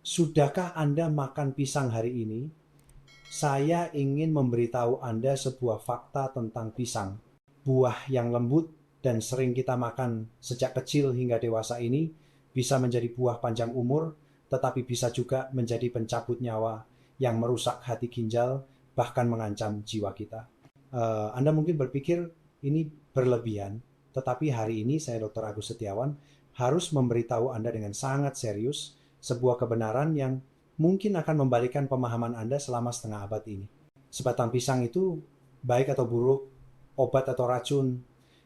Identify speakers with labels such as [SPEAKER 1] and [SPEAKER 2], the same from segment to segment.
[SPEAKER 1] Sudahkah Anda makan pisang hari ini? Saya ingin memberitahu Anda sebuah fakta tentang pisang. Buah yang lembut dan sering kita makan sejak kecil hingga dewasa ini bisa menjadi buah panjang umur, tetapi bisa juga menjadi pencabut nyawa yang merusak hati ginjal, bahkan mengancam jiwa kita. Anda mungkin berpikir ini berlebihan, tetapi hari ini saya Dr. Agus Setiawan harus memberitahu Anda dengan sangat serius sebuah kebenaran yang mungkin akan membalikkan pemahaman Anda selama setengah abad ini. Sebatang pisang itu baik atau buruk, obat atau racun,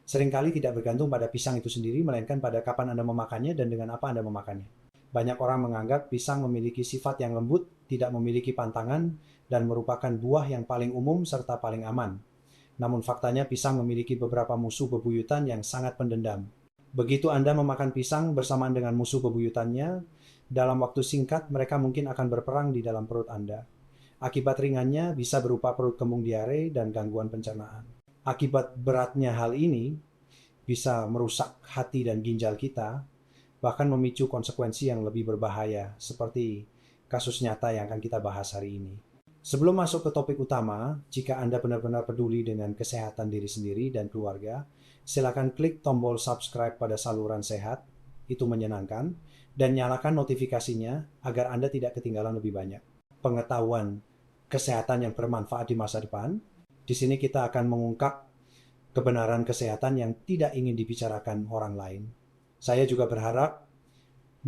[SPEAKER 1] seringkali tidak bergantung pada pisang itu sendiri, melainkan pada kapan Anda memakannya dan dengan apa Anda memakannya. Banyak orang menganggap pisang memiliki sifat yang lembut, tidak memiliki pantangan, dan merupakan buah yang paling umum serta paling aman. Namun faktanya pisang memiliki beberapa musuh bebuyutan yang sangat pendendam. Begitu Anda memakan pisang bersamaan dengan musuh bebuyutannya, dalam waktu singkat mereka mungkin akan berperang di dalam perut Anda. Akibat ringannya bisa berupa perut kembung diare dan gangguan pencernaan. Akibat beratnya hal ini bisa merusak hati dan ginjal kita, bahkan memicu konsekuensi yang lebih berbahaya, seperti kasus nyata yang akan kita bahas hari ini. Sebelum masuk ke topik utama, jika Anda benar-benar peduli dengan kesehatan diri sendiri dan keluarga, silakan klik tombol subscribe pada saluran sehat, itu menyenangkan, dan nyalakan notifikasinya agar Anda tidak ketinggalan lebih banyak pengetahuan kesehatan yang bermanfaat di masa depan. Di sini kita akan mengungkap kebenaran kesehatan yang tidak ingin dibicarakan orang lain. Saya juga berharap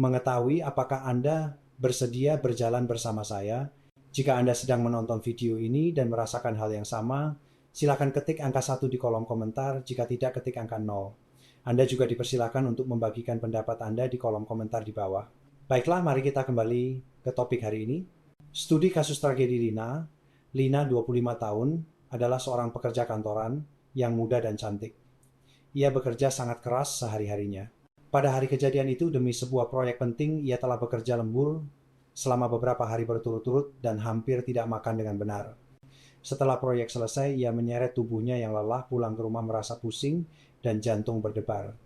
[SPEAKER 1] mengetahui apakah Anda bersedia berjalan bersama saya. Jika Anda sedang menonton video ini dan merasakan hal yang sama, silakan ketik angka 1 di kolom komentar, jika tidak ketik angka 0. Anda juga dipersilakan untuk membagikan pendapat Anda di kolom komentar di bawah. Baiklah, mari kita kembali ke topik hari ini. Studi kasus tragedi Lina. Lina, 25 tahun, adalah seorang pekerja kantoran yang muda dan cantik. Ia bekerja sangat keras sehari-harinya. Pada hari kejadian itu, demi sebuah proyek penting, ia telah bekerja lembur selama beberapa hari berturut-turut dan hampir tidak makan dengan benar. Setelah proyek selesai, ia menyeret tubuhnya yang lelah pulang ke rumah merasa pusing dan jantung berdebar.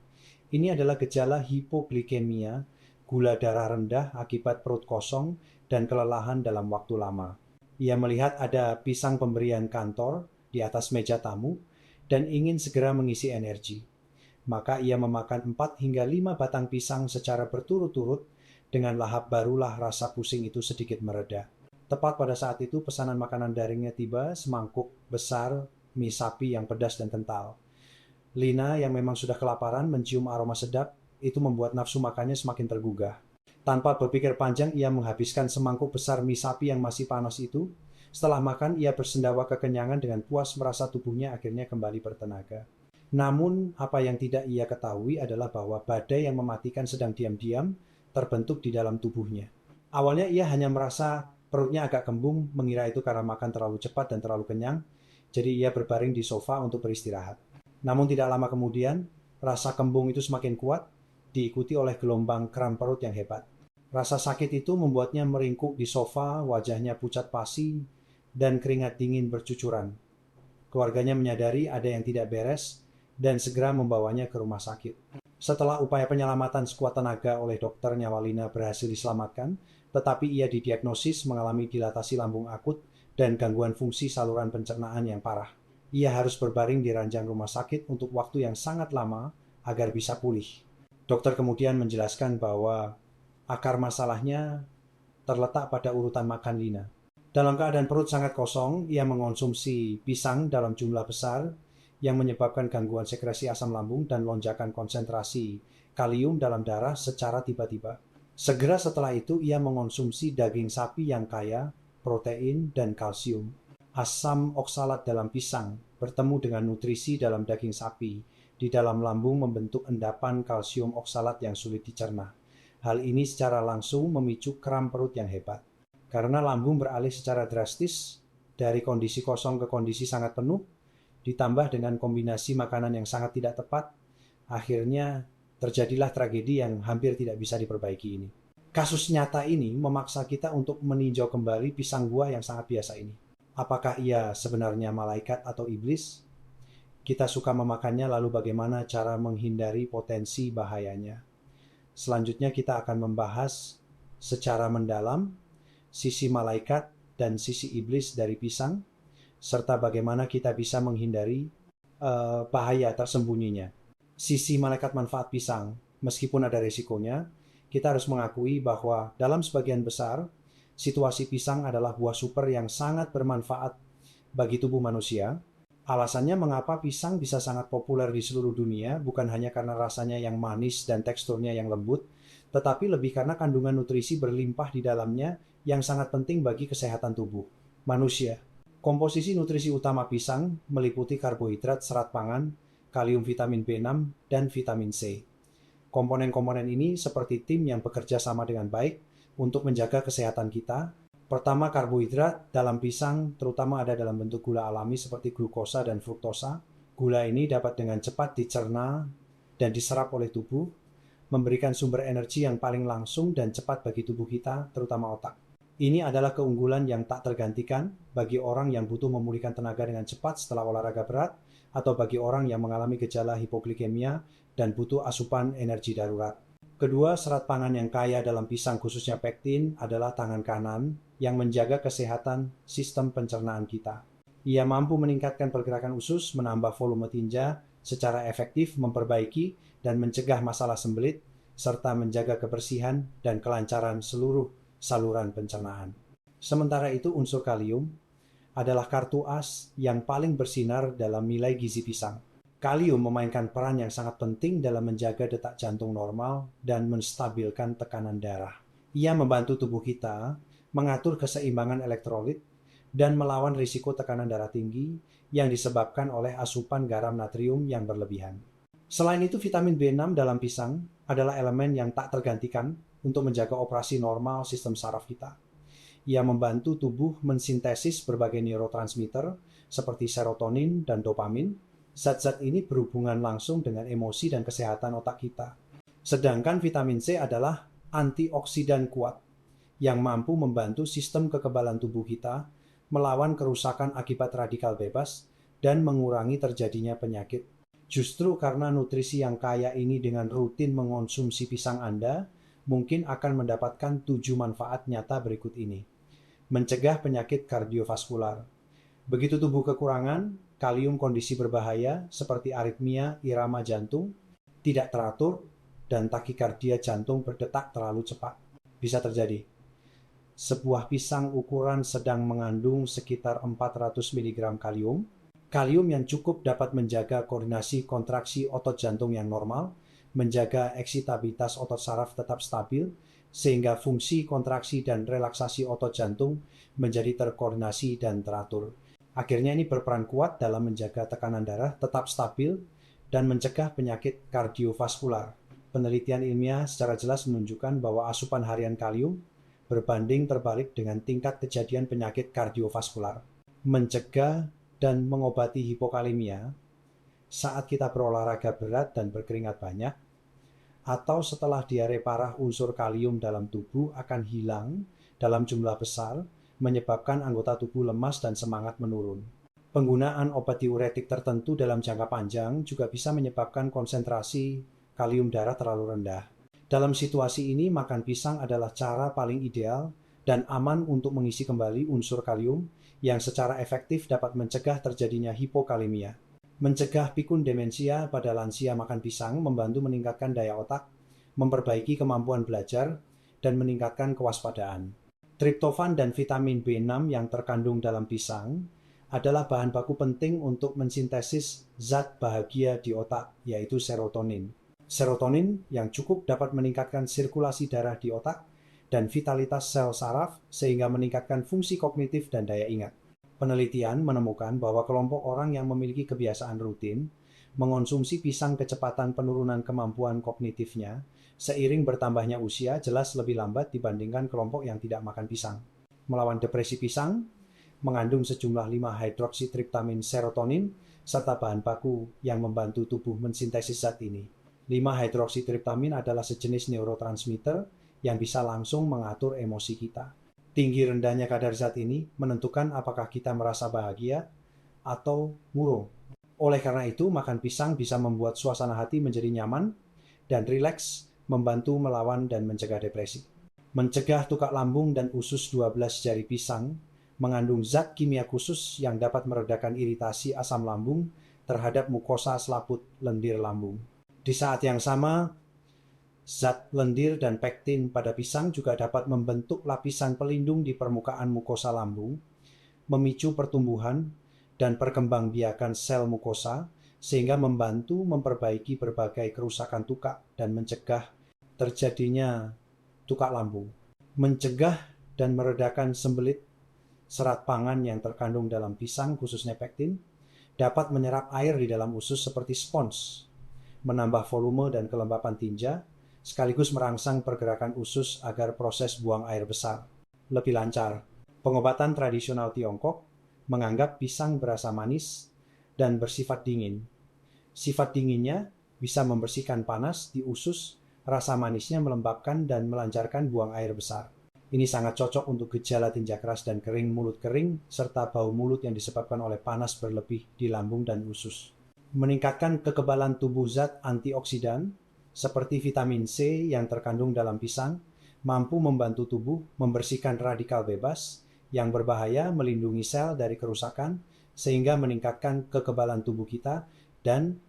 [SPEAKER 1] Ini adalah gejala hipoglikemia, gula darah rendah akibat perut kosong dan kelelahan dalam waktu lama. Ia melihat ada pisang pemberian kantor di atas meja tamu dan ingin segera mengisi energi. Maka ia memakan 4 hingga 5 batang pisang secara berturut-turut. Dengan lahap barulah rasa pusing itu sedikit mereda. Tepat pada saat itu pesanan makanan daringnya tiba, semangkuk besar mie sapi yang pedas dan kental. Lina yang memang sudah kelaparan mencium aroma sedap, itu membuat nafsu makannya semakin tergugah. Tanpa berpikir panjang, ia menghabiskan semangkuk besar mie sapi yang masih panas itu. Setelah makan, ia bersendawa kekenyangan dengan puas merasa tubuhnya akhirnya kembali bertenaga. Namun, apa yang tidak ia ketahui adalah bahwa badai yang mematikan sedang diam-diam terbentuk di dalam tubuhnya. Awalnya ia hanya merasa perutnya agak kembung, mengira itu karena makan terlalu cepat dan terlalu kenyang, jadi ia berbaring di sofa untuk beristirahat. Namun tidak lama kemudian, rasa kembung itu semakin kuat, diikuti oleh gelombang kram perut yang hebat. Rasa sakit itu membuatnya meringkuk di sofa, wajahnya pucat pasi, dan keringat dingin bercucuran. Keluarganya menyadari ada yang tidak beres, dan segera membawanya ke rumah sakit. Setelah upaya penyelamatan sekuat tenaga oleh dokter, nyawa Lina berhasil diselamatkan, tetapi ia didiagnosis mengalami dilatasi lambung akut dan gangguan fungsi saluran pencernaan yang parah. Ia harus berbaring di ranjang rumah sakit untuk waktu yang sangat lama agar bisa pulih. Dokter kemudian menjelaskan bahwa akar masalahnya terletak pada urutan makan Lina. Dalam keadaan perut sangat kosong, ia mengonsumsi pisang dalam jumlah besar yang menyebabkan gangguan sekresi asam lambung dan lonjakan konsentrasi kalium dalam darah secara tiba-tiba. Segera setelah itu ia mengonsumsi daging sapi yang kaya protein dan kalsium. Asam oksalat dalam pisang bertemu dengan nutrisi dalam daging sapi di dalam lambung membentuk endapan kalsium oksalat yang sulit dicerna. Hal ini secara langsung memicu kram perut yang hebat. Karena lambung beralih secara drastis dari kondisi kosong ke kondisi sangat penuh, ditambah dengan kombinasi makanan yang sangat tidak tepat, akhirnya terjadilah tragedi yang hampir tidak bisa diperbaiki ini. Kasus nyata ini memaksa kita untuk meninjau kembali pisang buah yang sangat biasa ini. Apakah ia sebenarnya malaikat atau iblis? Kita suka memakannya, lalu bagaimana cara menghindari potensi bahayanya? Selanjutnya kita akan membahas secara mendalam, sisi malaikat dan sisi iblis dari pisang, serta bagaimana kita bisa menghindari bahaya tersembunyinya. Sisi malaikat manfaat pisang, meskipun ada risikonya, kita harus mengakui bahwa dalam sebagian besar, situasi pisang adalah buah super yang sangat bermanfaat bagi tubuh manusia. Alasannya mengapa pisang bisa sangat populer di seluruh dunia bukan hanya karena rasanya yang manis dan teksturnya yang lembut, tetapi lebih karena kandungan nutrisi berlimpah di dalamnya yang sangat penting bagi kesehatan tubuh manusia. Komposisi nutrisi utama pisang meliputi karbohidrat, serat pangan, kalium, vitamin B6, dan vitamin C. Komponen-komponen ini seperti tim yang bekerja sama dengan baik untuk menjaga kesehatan kita. Pertama, karbohidrat dalam pisang terutama ada dalam bentuk gula alami seperti glukosa dan fruktosa. Gula ini dapat dengan cepat dicerna dan diserap oleh tubuh, memberikan sumber energi yang paling langsung dan cepat bagi tubuh kita, terutama otak. Ini adalah keunggulan yang tak tergantikan bagi orang yang butuh memulihkan tenaga dengan cepat setelah olahraga berat, atau bagi orang yang mengalami gejala hipoglikemia dan butuh asupan energi darurat. Kedua, serat pangan yang kaya dalam pisang khususnya pektin adalah tangan kanan yang menjaga kesehatan sistem pencernaan kita. Ia mampu meningkatkan pergerakan usus, menambah volume tinja, secara efektif memperbaiki dan mencegah masalah sembelit, serta menjaga kebersihan dan kelancaran seluruh saluran pencernaan. Sementara itu, unsur kalium adalah kartu as yang paling bersinar dalam nilai gizi pisang. Kalium memainkan peran yang sangat penting dalam menjaga detak jantung normal dan menstabilkan tekanan darah. Ia membantu tubuh kita mengatur keseimbangan elektrolit dan melawan risiko tekanan darah tinggi yang disebabkan oleh asupan garam natrium yang berlebihan. Selain itu, vitamin B6 dalam pisang adalah elemen yang tak tergantikan untuk menjaga operasi normal sistem saraf kita. Ia membantu tubuh mensintesis berbagai neurotransmitter seperti serotonin dan dopamin. Zat-zat ini berhubungan langsung dengan emosi dan kesehatan otak kita. Sedangkan vitamin C adalah antioksidan kuat yang mampu membantu sistem kekebalan tubuh kita melawan kerusakan akibat radikal bebas dan mengurangi terjadinya penyakit. Justru karena nutrisi yang kaya ini dengan rutin mengonsumsi pisang Anda, mungkin akan mendapatkan 7 manfaat nyata berikut ini. Mencegah penyakit kardiovaskular. Begitu tubuh kekurangan kalium, kondisi berbahaya seperti aritmia irama jantung tidak teratur dan takikardia jantung berdetak terlalu cepat bisa terjadi. Sebuah pisang ukuran sedang mengandung sekitar 400 mg kalium. Kalium yang cukup dapat menjaga koordinasi kontraksi otot jantung yang normal, menjaga eksitabilitas otot saraf tetap stabil, sehingga fungsi kontraksi dan relaksasi otot jantung menjadi terkoordinasi dan teratur. Akhirnya ini berperan kuat dalam menjaga tekanan darah tetap stabil dan mencegah penyakit kardiovaskular. Penelitian ilmiah secara jelas menunjukkan bahwa asupan harian kalium berbanding terbalik dengan tingkat kejadian penyakit kardiovaskular. Mencegah dan mengobati hipokalemia saat kita berolahraga berat dan berkeringat banyak, atau setelah diare parah, unsur kalium dalam tubuh akan hilang dalam jumlah besar, menyebabkan anggota tubuh lemas dan semangat menurun. Penggunaan obat diuretik tertentu dalam jangka panjang juga bisa menyebabkan konsentrasi kalium darah terlalu rendah. Dalam situasi ini, makan pisang adalah cara paling ideal dan aman untuk mengisi kembali unsur kalium yang secara efektif dapat mencegah terjadinya hipokalemia. Mencegah pikun demensia pada lansia makan pisang membantu meningkatkan daya otak, memperbaiki kemampuan belajar, dan meningkatkan kewaspadaan. Triptofan dan vitamin B6 yang terkandung dalam pisang adalah bahan baku penting untuk mensintesis zat bahagia di otak, yaitu serotonin. Serotonin yang cukup dapat meningkatkan sirkulasi darah di otak dan vitalitas sel saraf sehingga meningkatkan fungsi kognitif dan daya ingat. Penelitian menemukan bahwa kelompok orang yang memiliki kebiasaan rutin mengonsumsi pisang kecepatan penurunan kemampuan kognitifnya seiring bertambahnya usia jelas lebih lambat dibandingkan kelompok yang tidak makan pisang. Melawan depresi pisang mengandung sejumlah 5-hydroksitriptamin serotonin serta bahan baku yang membantu tubuh mensintesis zat ini. 5-hydroksitriptamin adalah sejenis neurotransmitter yang bisa langsung mengatur emosi kita. Tinggi rendahnya kadar zat ini menentukan apakah kita merasa bahagia atau murung. Oleh karena itu, makan pisang bisa membuat suasana hati menjadi nyaman dan rileks, membantu melawan dan mencegah depresi. Mencegah tukak lambung dan usus 12 jari pisang mengandung zat kimia khusus yang dapat meredakan iritasi asam lambung terhadap mukosa selaput lendir lambung. Di saat yang sama, zat lendir dan pektin pada pisang juga dapat membentuk lapisan pelindung di permukaan mukosa lambung, memicu pertumbuhan dan perkembangbiakan sel mukosa, sehingga membantu memperbaiki berbagai kerusakan tukak dan mencegah terjadinya tukak lambung. Mencegah dan meredakan sembelit serat pangan yang terkandung dalam pisang, khususnya pektin, dapat menyerap air di dalam usus seperti spons, menambah volume dan kelembapan tinja, sekaligus merangsang pergerakan usus agar proses buang air besar lebih lancar. Pengobatan tradisional Tiongkok menganggap pisang berasa manis dan bersifat dingin. Sifat dinginnya bisa membersihkan panas di usus, rasa manisnya melembabkan dan melancarkan buang air besar. Ini sangat cocok untuk gejala tinja keras dan kering, mulut kering, serta bau mulut yang disebabkan oleh panas berlebih di lambung dan usus. Meningkatkan kekebalan tubuh zat antioksidan, seperti vitamin C yang terkandung dalam pisang, mampu membantu tubuh membersihkan radikal bebas yang berbahaya, melindungi sel dari kerusakan, sehingga meningkatkan kekebalan tubuh kita dan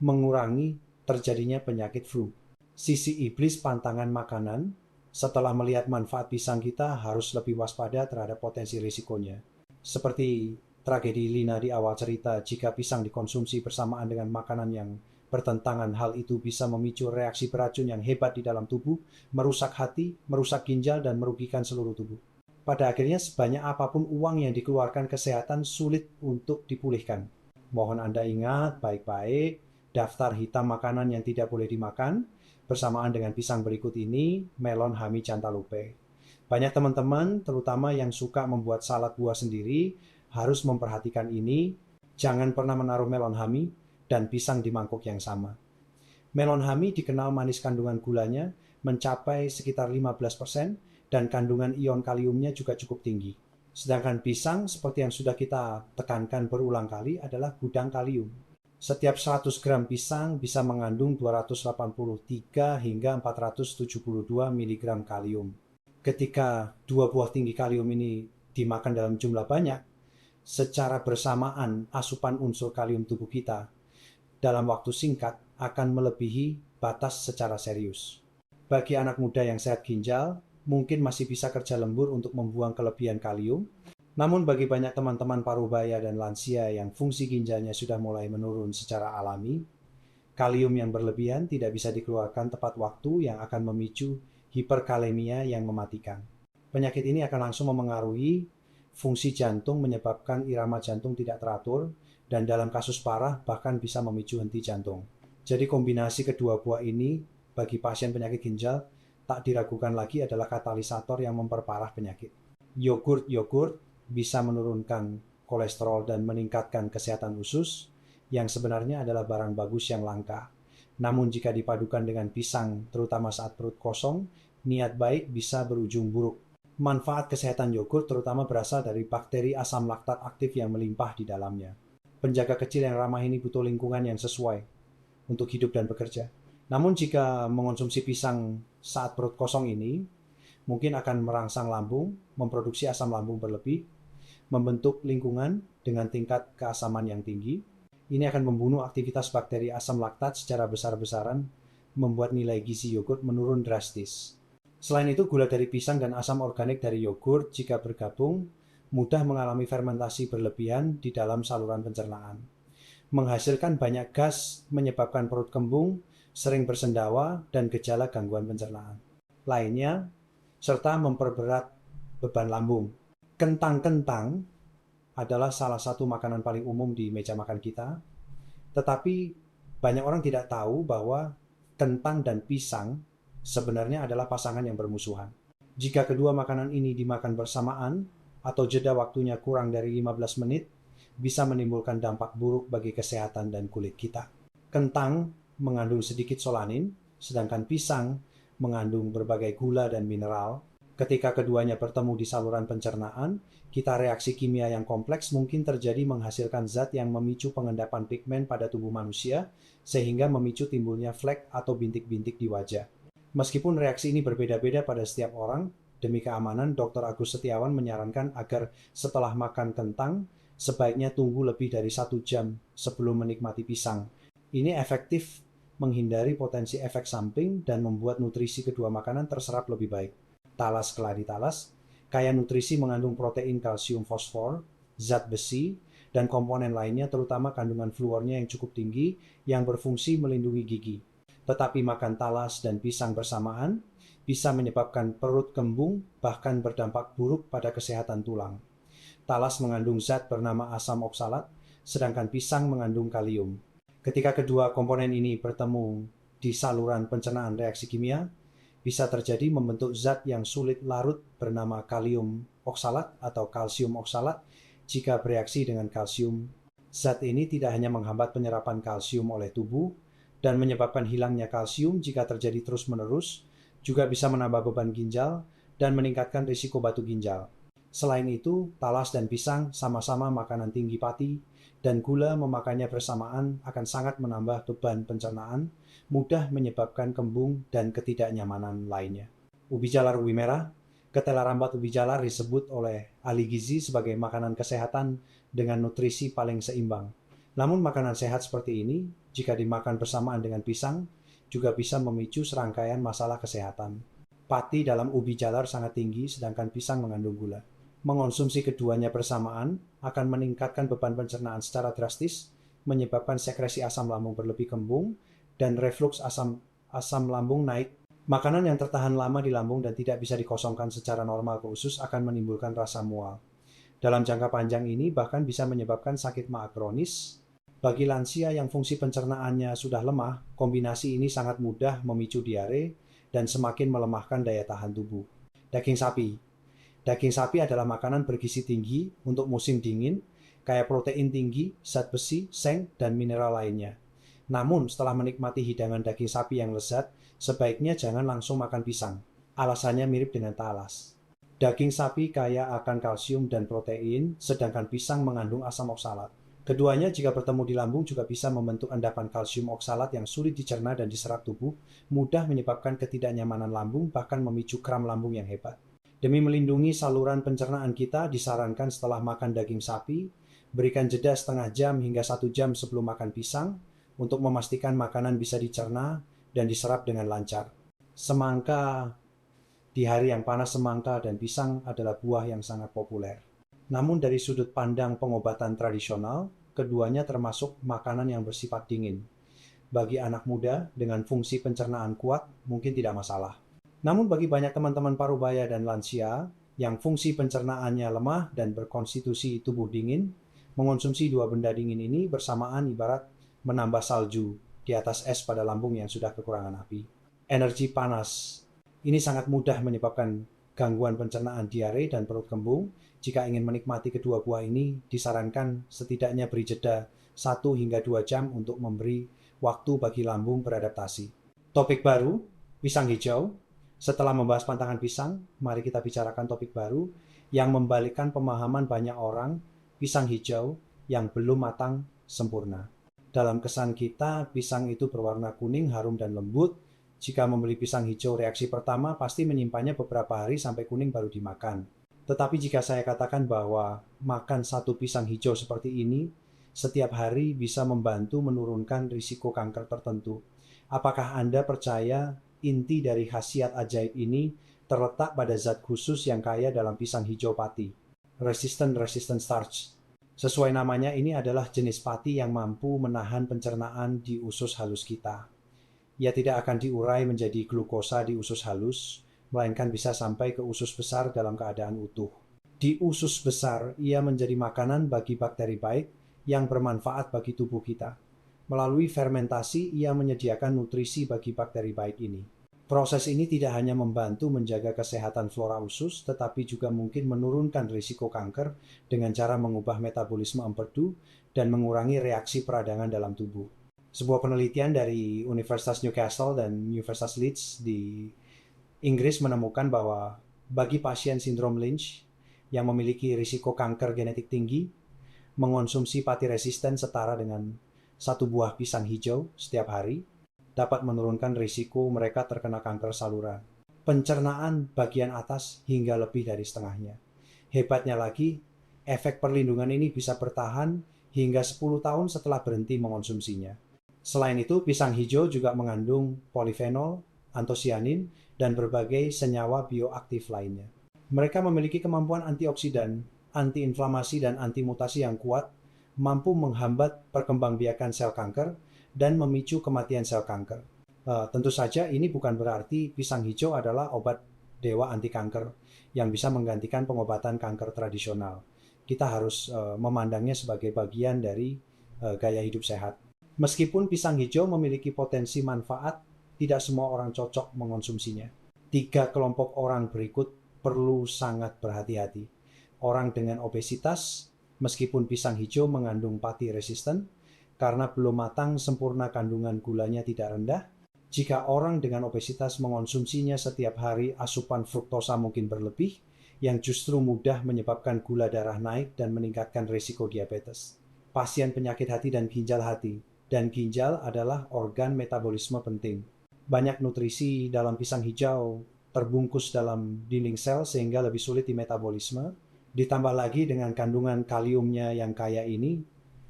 [SPEAKER 1] mengurangi terjadinya penyakit flu. Sisi iblis pantangan makanan. Setelah melihat manfaat pisang, kita harus lebih waspada terhadap potensi risikonya. Seperti tragedi Lina di awal cerita, jika pisang dikonsumsi bersamaan dengan makanan yang bertentangan, hal itu bisa memicu reaksi beracun yang hebat di dalam tubuh, merusak hati, merusak ginjal, dan merugikan seluruh tubuh. Pada akhirnya, sebanyak apapun uang yang dikeluarkan, kesehatan sulit untuk dipulihkan. Mohon Anda ingat baik-baik daftar hitam makanan yang tidak boleh dimakan, bersamaan dengan pisang berikut ini, melon, hami, cantaloupe. Banyak teman-teman, terutama yang suka membuat salad buah sendiri, harus memperhatikan ini. Jangan pernah menaruh melon hami dan pisang di mangkuk yang sama. Melon hami dikenal manis, kandungan gulanya mencapai sekitar 15% dan kandungan ion kaliumnya juga cukup tinggi. Sedangkan pisang, seperti yang sudah kita tekankan berulang kali, adalah gudang kalium. Setiap 100 gram pisang bisa mengandung 283 hingga 472 mg kalium. Ketika dua buah tinggi kalium ini dimakan dalam jumlah banyak, secara bersamaan asupan unsur kalium tubuh kita dalam waktu singkat akan melebihi batas secara serius. Bagi anak muda yang sehat ginjal, mungkin masih bisa kerja lembur untuk membuang kelebihan kalium. Namun bagi banyak teman-teman parubaya dan lansia yang fungsi ginjalnya sudah mulai menurun secara alami, kalium yang berlebihan tidak bisa dikeluarkan tepat waktu yang akan memicu hiperkalemia yang mematikan. Penyakit ini akan langsung memengaruhi fungsi jantung, menyebabkan irama jantung tidak teratur, dan dalam kasus parah bahkan bisa memicu henti jantung. Jadi kombinasi kedua buah ini bagi pasien penyakit ginjal tak diragukan lagi adalah katalisator yang memperparah penyakit. Yogurt bisa menurunkan kolesterol dan meningkatkan kesehatan usus, yang sebenarnya adalah barang bagus yang langka. Namun jika dipadukan dengan pisang, terutama saat perut kosong, niat baik bisa berujung buruk. Manfaat kesehatan yogurt terutama berasal dari bakteri asam laktat aktif yang melimpah di dalamnya. Penjaga kecil yang ramah ini butuh lingkungan yang sesuai untuk hidup dan bekerja. Namun jika mengonsumsi pisang saat perut kosong ini, mungkin akan merangsang lambung, memproduksi asam lambung berlebih, membentuk lingkungan dengan tingkat keasaman yang tinggi. Ini akan membunuh aktivitas bakteri asam laktat secara besar-besaran, membuat nilai gizi yogurt menurun drastis. Selain itu, gula dari pisang dan asam organik dari yogurt jika bergabung mudah mengalami fermentasi berlebihan di dalam saluran pencernaan, menghasilkan banyak gas, menyebabkan perut kembung, sering bersendawa, dan gejala gangguan pencernaan lainnya, serta memperberat beban lambung. Kentang adalah salah satu makanan paling umum di meja makan kita, tetapi banyak orang tidak tahu bahwa kentang dan pisang sebenarnya adalah pasangan yang bermusuhan. Jika kedua makanan ini dimakan bersamaan atau jeda waktunya kurang dari 15 menit, bisa menimbulkan dampak buruk bagi kesehatan dan kulit kita. Kentang mengandung sedikit solanin, sedangkan pisang mengandung berbagai gula dan mineral. Ketika keduanya bertemu di saluran pencernaan, kita reaksi kimia yang kompleks mungkin terjadi menghasilkan zat yang memicu pengendapan pigmen pada tubuh manusia, sehingga memicu timbulnya flek atau bintik-bintik di wajah. Meskipun reaksi ini berbeda-beda pada setiap orang, demi keamanan, Dr. Agus Setiawan menyarankan agar setelah makan kentang, sebaiknya tunggu lebih dari 1 jam sebelum menikmati pisang. Ini efektif menghindari potensi efek samping dan membuat nutrisi kedua makanan terserap lebih baik. Talas keladi talas, kaya nutrisi mengandung protein, kalsium, fosfor, zat besi, dan komponen lainnya terutama kandungan fluornya yang cukup tinggi yang berfungsi melindungi gigi. Tetapi makan talas dan pisang bersamaan bisa menyebabkan perut kembung, bahkan berdampak buruk pada kesehatan tulang. Talas mengandung zat bernama asam oksalat, sedangkan pisang mengandung kalium. Ketika kedua komponen ini bertemu di saluran pencernaan reaksi kimia, bisa terjadi membentuk zat yang sulit larut bernama kalium oksalat atau kalsium oksalat jika bereaksi dengan kalsium. Zat ini tidak hanya menghambat penyerapan kalsium oleh tubuh dan menyebabkan hilangnya kalsium jika terjadi terus-menerus, juga bisa menambah beban ginjal dan meningkatkan risiko batu ginjal. Selain itu, talas dan pisang sama-sama makanan tinggi pati, dan gula memakannya bersamaan akan sangat menambah beban pencernaan, mudah menyebabkan kembung dan ketidaknyamanan lainnya. Ubi jalar ubi merah, ketela rambat ubi jalar disebut oleh ahli gizi sebagai makanan kesehatan dengan nutrisi paling seimbang. Namun makanan sehat seperti ini, jika dimakan bersamaan dengan pisang, juga bisa memicu serangkaian masalah kesehatan. Pati dalam ubi jalar sangat tinggi, sedangkan pisang mengandung gula. Mengonsumsi keduanya bersamaan akan meningkatkan beban pencernaan secara drastis, menyebabkan sekresi asam lambung berlebih kembung, dan refluks asam lambung naik. Makanan yang tertahan lama di lambung dan tidak bisa dikosongkan secara normal ke usus akan menimbulkan rasa mual. Dalam jangka panjang ini bahkan bisa menyebabkan sakit maag kronis. Bagi lansia yang fungsi pencernaannya sudah lemah, kombinasi ini sangat mudah memicu diare dan semakin melemahkan daya tahan tubuh. Daging sapi. Daging sapi adalah makanan bergizi tinggi untuk musim dingin, kaya protein tinggi, zat besi, seng, dan mineral lainnya. Namun, setelah menikmati hidangan daging sapi yang lezat, sebaiknya jangan langsung makan pisang. Alasannya mirip dengan talas. Daging sapi kaya akan kalsium dan protein, sedangkan pisang mengandung asam oksalat. Keduanya jika bertemu di lambung juga bisa membentuk endapan kalsium oksalat yang sulit dicerna dan diserap tubuh, mudah menyebabkan ketidaknyamanan lambung, bahkan memicu kram lambung yang hebat. Demi melindungi saluran pencernaan kita, disarankan setelah makan daging sapi, berikan jeda setengah jam hingga 1 jam sebelum makan pisang, untuk memastikan makanan bisa dicerna dan diserap dengan lancar. Semangka. Di hari yang panas, semangka dan pisang adalah buah yang sangat populer. Namun dari sudut pandang pengobatan tradisional, keduanya termasuk makanan yang bersifat dingin. Bagi anak muda dengan fungsi pencernaan kuat, mungkin tidak masalah. Namun bagi banyak teman-teman parubaya dan lansia yang fungsi pencernaannya lemah dan berkonstitusi tubuh dingin, mengonsumsi dua benda dingin ini bersamaan ibarat menambah salju di atas es pada lambung yang sudah kekurangan api. Energi panas. Ini sangat mudah menyebabkan gangguan pencernaan, diare, dan perut kembung. Jika ingin menikmati kedua buah ini, disarankan setidaknya beri jeda 1 hingga 2 jam untuk memberi waktu bagi lambung beradaptasi. Topik baru, pisang hijau. Setelah membahas pantangan pisang, mari kita bicarakan topik baru yang membalikkan pemahaman banyak orang, pisang hijau yang belum matang sempurna. Dalam kesan kita, pisang itu berwarna kuning, harum, dan lembut. Jika membeli pisang hijau, reaksi pertama pasti menyimpannya beberapa hari sampai kuning baru dimakan. Tetapi jika saya katakan bahwa makan satu pisang hijau seperti ini setiap hari bisa membantu menurunkan risiko kanker tertentu, apakah Anda percaya inti dari khasiat ajaib ini terletak pada zat khusus yang kaya dalam pisang hijau pati, resistant starch? Sesuai namanya, ini adalah jenis pati yang mampu menahan pencernaan di usus halus kita. Ia tidak akan diurai menjadi glukosa di usus halus, melainkan bisa sampai ke usus besar dalam keadaan utuh. Di usus besar, ia menjadi makanan bagi bakteri baik yang bermanfaat bagi tubuh kita. Melalui fermentasi, ia menyediakan nutrisi bagi bakteri baik ini. Proses ini tidak hanya membantu menjaga kesehatan flora usus, tetapi juga mungkin menurunkan risiko kanker dengan cara mengubah metabolisme empedu dan mengurangi reaksi peradangan dalam tubuh. Sebuah penelitian dari Universitas Newcastle dan Universitas Leeds di Inggris menemukan bahwa bagi pasien sindrom Lynch yang memiliki risiko kanker genetik tinggi, mengonsumsi pati resisten setara dengan 1 buah pisang hijau setiap hari dapat menurunkan risiko mereka terkena kanker saluran, pencernaan bagian atas hingga lebih dari setengahnya. Hebatnya lagi, efek perlindungan ini bisa bertahan hingga 10 tahun setelah berhenti mengonsumsinya. Selain itu, pisang hijau juga mengandung polifenol, antosianin, dan berbagai senyawa bioaktif lainnya. Mereka memiliki kemampuan antioksidan, antiinflamasi, dan antimutasi yang kuat, mampu menghambat perkembangbiakan sel kanker, dan memicu kematian sel kanker. Tentu saja ini bukan berarti pisang hijau adalah obat dewa anti kanker yang bisa menggantikan pengobatan kanker tradisional. Kita harus memandangnya sebagai bagian dari gaya hidup sehat. Meskipun pisang hijau memiliki potensi manfaat, tidak semua orang cocok mengonsumsinya. 3 kelompok orang berikut perlu sangat berhati-hati. Orang dengan obesitas, meskipun pisang hijau mengandung pati resisten, karena belum matang sempurna kandungan gulanya tidak rendah. Jika orang dengan obesitas mengonsumsinya setiap hari, asupan fruktosa mungkin berlebih, yang justru mudah menyebabkan gula darah naik dan meningkatkan risiko diabetes. Pasien penyakit hati dan ginjal adalah organ metabolisme penting. Banyak nutrisi dalam pisang hijau terbungkus dalam dinding sel sehingga lebih sulit dimetabolisme. Ditambah lagi dengan kandungan kaliumnya yang kaya ini,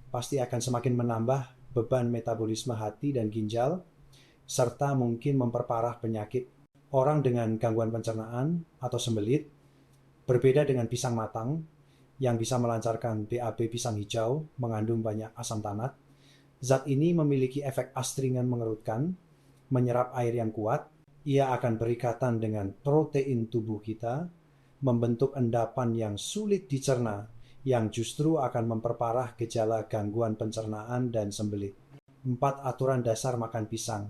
[SPEAKER 1] pasti akan semakin menambah beban metabolisme hati dan ginjal, serta mungkin memperparah penyakit. Orang dengan gangguan pencernaan atau sembelit berbeda dengan pisang matang yang bisa melancarkan BAB. Pisang hijau mengandung banyak asam tanat. Zat ini memiliki efek astringan mengerutkan, menyerap air yang kuat. Ia akan berikatan dengan protein tubuh kita, membentuk endapan yang sulit dicerna, yang justru akan memperparah gejala gangguan pencernaan dan sembelit. 4 aturan dasar makan pisang.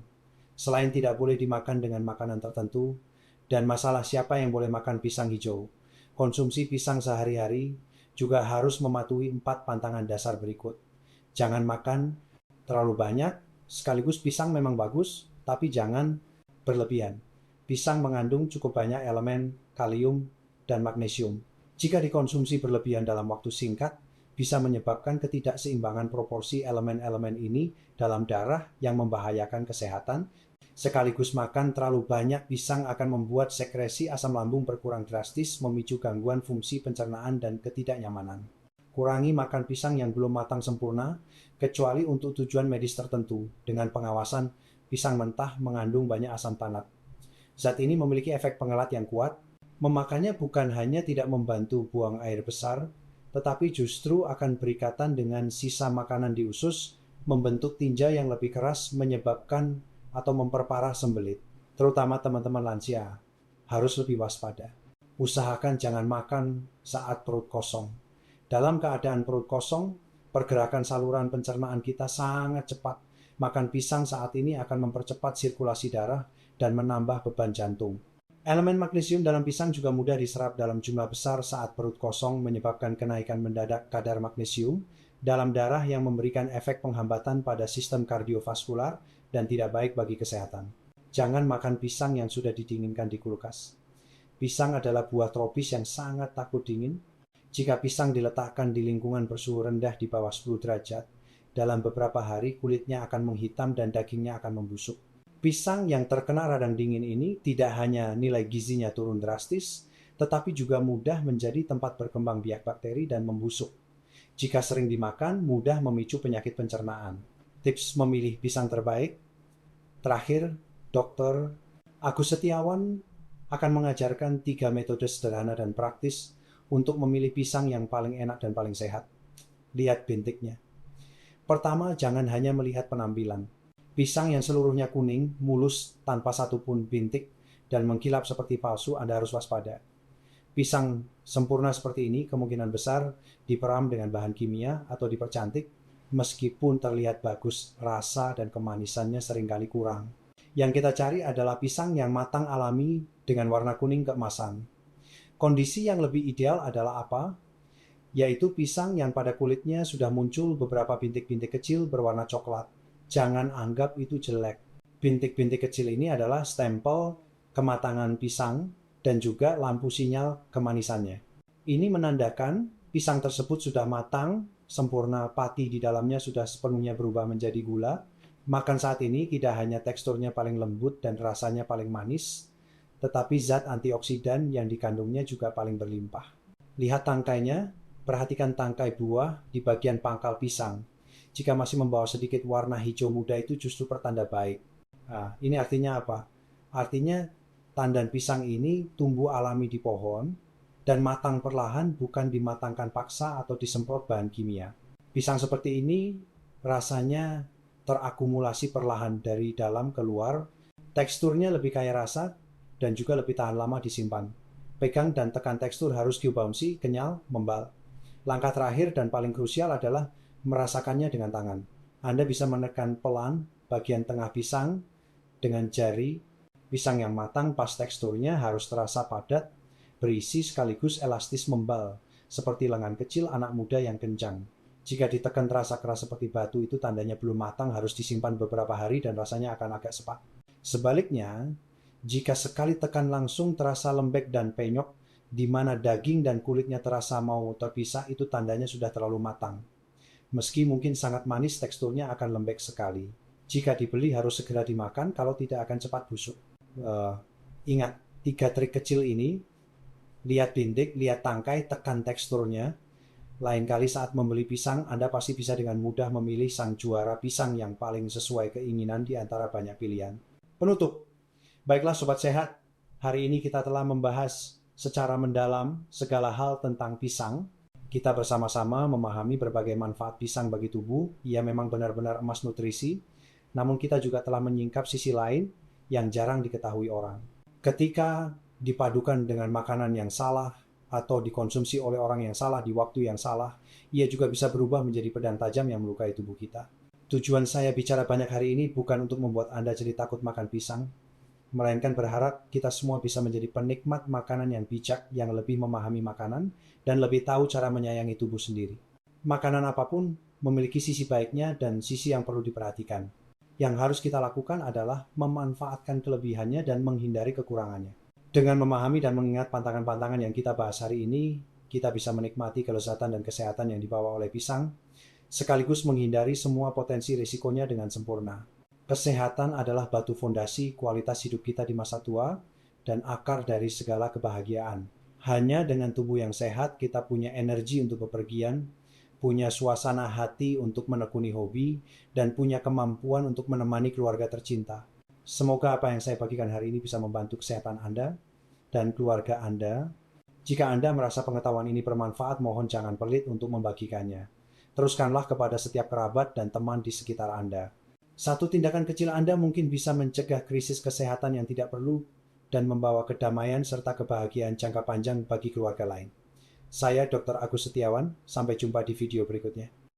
[SPEAKER 1] Selain tidak boleh dimakan dengan makanan tertentu, dan masalah siapa yang boleh makan pisang hijau, konsumsi pisang sehari-hari juga harus mematuhi 4 pantangan dasar berikut. Jangan makan terlalu banyak, sekaligus pisang memang bagus, tapi jangan berlebihan. Pisang mengandung cukup banyak elemen kalium dan magnesium. Jika dikonsumsi berlebihan dalam waktu singkat, bisa menyebabkan ketidakseimbangan proporsi elemen-elemen ini dalam darah yang membahayakan kesehatan. Sekaligus makan terlalu banyak pisang akan membuat sekresi asam lambung berkurang drastis, memicu gangguan fungsi pencernaan dan ketidaknyamanan. Kurangi makan pisang yang belum matang sempurna, kecuali untuk tujuan medis tertentu. Dengan pengawasan, pisang mentah mengandung banyak asam tanat. Zat ini memiliki efek pengelat yang kuat. Memakannya bukan hanya tidak membantu buang air besar, tetapi justru akan berikatan dengan sisa makanan di usus, membentuk tinja yang lebih keras, menyebabkan atau memperparah sembelit. Terutama teman-teman lansia harus lebih waspada. Usahakan jangan makan saat perut kosong. Dalam keadaan perut kosong, pergerakan saluran pencernaan kita sangat cepat. Makan pisang saat ini akan mempercepat sirkulasi darah dan menambah beban jantung. Elemen magnesium dalam pisang juga mudah diserap dalam jumlah besar saat perut kosong, menyebabkan kenaikan mendadak kadar magnesium dalam darah yang memberikan efek penghambatan pada sistem kardiovaskular dan tidak baik bagi kesehatan. Jangan makan pisang yang sudah didinginkan di kulkas. Pisang adalah buah tropis yang sangat takut dingin. Jika pisang diletakkan di lingkungan bersuhu rendah di bawah 10 derajat, dalam beberapa hari kulitnya akan menghitam dan dagingnya akan membusuk. Pisang yang terkena radang dingin ini tidak hanya nilai gizinya turun drastis, tetapi juga mudah menjadi tempat berkembang biak bakteri dan membusuk. Jika sering dimakan, mudah memicu penyakit pencernaan. Tips memilih pisang terbaik. Terakhir, Dr. Agus Setiawan akan mengajarkan 3 metode sederhana dan praktis untuk memilih pisang yang paling enak dan paling sehat. Lihat bintiknya. Pertama, jangan hanya melihat penampilan. Pisang yang seluruhnya kuning, mulus, tanpa satupun bintik, dan mengkilap seperti palsu, Anda harus waspada. Pisang sempurna seperti ini kemungkinan besar diperam dengan bahan kimia atau dipercantik, meskipun terlihat bagus, rasa dan kemanisannya seringkali kurang. Yang kita cari adalah pisang yang matang alami dengan warna kuning keemasan. Kondisi yang lebih ideal adalah apa? Yaitu pisang yang pada kulitnya sudah muncul beberapa bintik-bintik kecil berwarna coklat. Jangan anggap itu jelek. Bintik-bintik kecil ini adalah stempel kematangan pisang dan juga lampu sinyal kemanisannya. Ini menandakan pisang tersebut sudah matang, sempurna, pati di dalamnya sudah sepenuhnya berubah menjadi gula, Makan saat ini tidak hanya teksturnya paling lembut dan rasanya paling manis, tetapi zat antioksidan yang dikandungnya juga paling berlimpah. Lihat tangkainya, perhatikan tangkai buah di bagian pangkal pisang. Jika masih membawa sedikit warna hijau muda itu justru pertanda baik. Nah, ini artinya apa? Artinya tandan pisang ini tumbuh alami di pohon dan matang perlahan, bukan dimatangkan paksa atau disemprot bahan kimia. Pisang seperti ini rasanya terakumulasi perlahan dari dalam keluar, teksturnya lebih kaya rasa, dan juga lebih tahan lama disimpan. Pegang dan tekan tekstur harus bouncy, kenyal, membal. Langkah terakhir dan paling krusial adalah merasakannya dengan tangan. Anda bisa menekan pelan bagian tengah pisang dengan jari. Pisang yang matang pas teksturnya harus terasa padat, berisi sekaligus elastis membal, seperti lengan kecil anak muda yang kencang. Jika ditekan terasa keras seperti batu, itu tandanya belum matang, harus disimpan beberapa hari dan rasanya akan agak sepak. Sebaliknya, jika sekali tekan langsung terasa lembek dan penyok, di mana daging dan kulitnya terasa mau terpisah, itu tandanya sudah terlalu matang. Meski mungkin sangat manis, teksturnya akan lembek sekali. Jika dibeli harus segera dimakan, kalau tidak akan cepat busuk. Ingat, 3 trik kecil ini: lihat bintik, lihat tangkai, tekan teksturnya. Lain kali saat membeli pisang, Anda pasti bisa dengan mudah memilih sang juara pisang yang paling sesuai keinginan di antara banyak pilihan. Penutup. Baiklah Sobat Sehat, hari ini kita telah membahas secara mendalam segala hal tentang pisang. Kita bersama-sama memahami berbagai manfaat pisang bagi tubuh. Ia memang benar-benar emas nutrisi, namun kita juga telah menyingkap sisi lain yang jarang diketahui orang. Ketika dipadukan dengan makanan yang salah, atau dikonsumsi oleh orang yang salah di waktu yang salah, ia juga bisa berubah menjadi pedang tajam yang melukai tubuh kita. Tujuan saya bicara banyak hari ini bukan untuk membuat Anda jadi takut makan pisang, melainkan berharap kita semua bisa menjadi penikmat makanan yang bijak, yang lebih memahami makanan, dan lebih tahu cara menyayangi tubuh sendiri. Makanan apapun memiliki sisi baiknya dan sisi yang perlu diperhatikan. Yang harus kita lakukan adalah memanfaatkan kelebihannya dan menghindari kekurangannya. Dengan memahami dan mengingat pantangan-pantangan yang kita bahas hari ini, kita bisa menikmati kelezatan dan kesehatan yang dibawa oleh pisang, sekaligus menghindari semua potensi risikonya dengan sempurna. Kesehatan adalah batu fondasi kualitas hidup kita di masa tua dan akar dari segala kebahagiaan. Hanya dengan tubuh yang sehat, kita punya energi untuk bepergian, punya suasana hati untuk menekuni hobi, dan punya kemampuan untuk menemani keluarga tercinta. Semoga apa yang saya bagikan hari ini bisa membantu kesehatan Anda dan keluarga Anda. Jika Anda merasa pengetahuan ini bermanfaat, mohon jangan pelit untuk membagikannya. Teruskanlah kepada setiap kerabat dan teman di sekitar Anda. Satu tindakan kecil Anda mungkin bisa mencegah krisis kesehatan yang tidak perlu dan membawa kedamaian serta kebahagiaan jangka panjang bagi keluarga lain. Saya Dr. Agus Setiawan, sampai jumpa di video berikutnya.